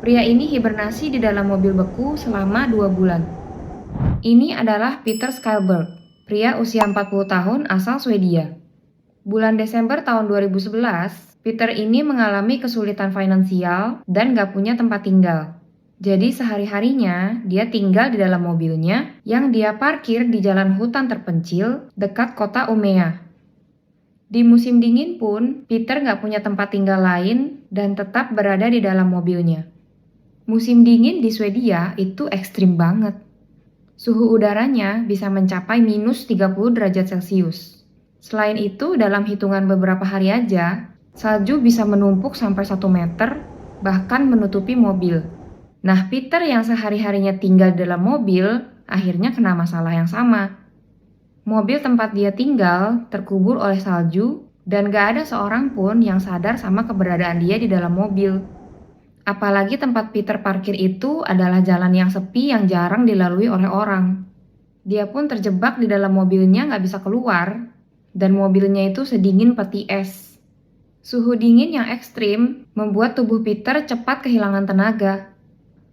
Pria ini hibernasi di dalam mobil beku selama 2 bulan. Ini adalah Peter Skylberg, pria usia 40 tahun asal Swedia. Bulan Desember tahun 2011, Peter ini mengalami kesulitan finansial dan gak punya tempat tinggal. Jadi sehari-harinya dia tinggal di dalam mobilnya yang dia parkir di jalan hutan terpencil dekat kota Umeå. Di musim dingin pun, Peter gak punya tempat tinggal lain dan tetap berada di dalam mobilnya. Musim dingin di Swedia itu ekstrim banget. Suhu udaranya bisa mencapai minus 30 derajat Celcius. Selain itu, dalam hitungan beberapa hari aja, salju bisa menumpuk sampai 1 meter, bahkan menutupi mobil. Nah, Peter yang sehari-harinya tinggal di dalam mobil, akhirnya kena masalah yang sama. Mobil tempat dia tinggal terkubur oleh salju, dan gak ada seorang pun yang sadar sama keberadaan dia di dalam mobil. Apalagi tempat Peter parkir itu adalah jalan yang sepi yang jarang dilalui oleh orang. Dia pun terjebak di dalam mobilnya gak bisa keluar, dan mobilnya itu sedingin peti es. Suhu dingin yang ekstrim membuat tubuh Peter cepat kehilangan tenaga.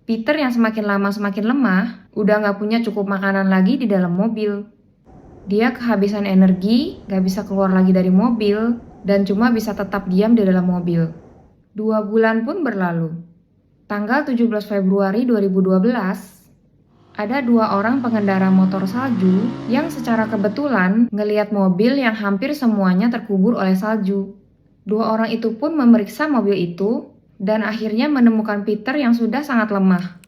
Peter yang semakin lama semakin lemah, udah gak punya cukup makanan lagi di dalam mobil. Dia kehabisan energi, gak bisa keluar lagi dari mobil, dan cuma bisa tetap diam di dalam mobil. 2 bulan pun berlalu. Tanggal 17 Februari 2012, ada 2 orang pengendara motor salju yang secara kebetulan ngelihat mobil yang hampir semuanya terkubur oleh salju. 2 orang itu pun memeriksa mobil itu dan akhirnya menemukan Peter yang sudah sangat lemah,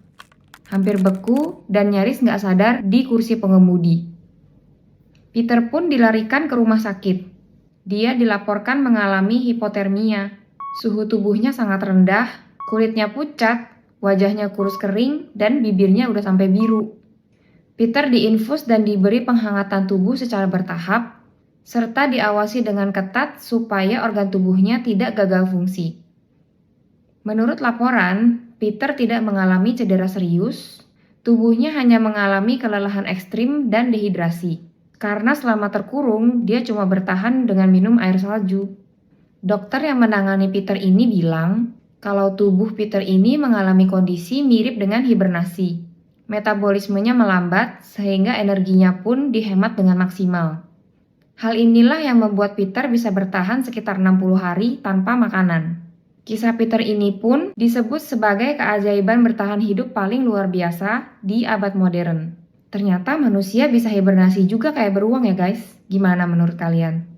hampir beku dan nyaris nggak sadar di kursi pengemudi. Peter pun dilarikan ke rumah sakit. Dia dilaporkan mengalami hipotermia. Suhu tubuhnya sangat rendah, kulitnya pucat, wajahnya kurus kering, dan bibirnya udah sampai biru. Peter diinfus dan diberi penghangatan tubuh secara bertahap, serta diawasi dengan ketat supaya organ tubuhnya tidak gagal fungsi. Menurut laporan, Peter tidak mengalami cedera serius, tubuhnya hanya mengalami kelelahan ekstrim dan dehidrasi. Karena selama terkurung, dia cuma bertahan dengan minum air salju. Dokter yang menangani Peter ini bilang, kalau tubuh Peter ini mengalami kondisi mirip dengan hibernasi. Metabolismenya melambat, sehingga energinya pun dihemat dengan maksimal. Hal inilah yang membuat Peter bisa bertahan sekitar 60 hari tanpa makanan. Kisah Peter ini pun disebut sebagai keajaiban bertahan hidup paling luar biasa di abad modern. Ternyata manusia bisa hibernasi juga kayak beruang ya guys. Gimana menurut kalian?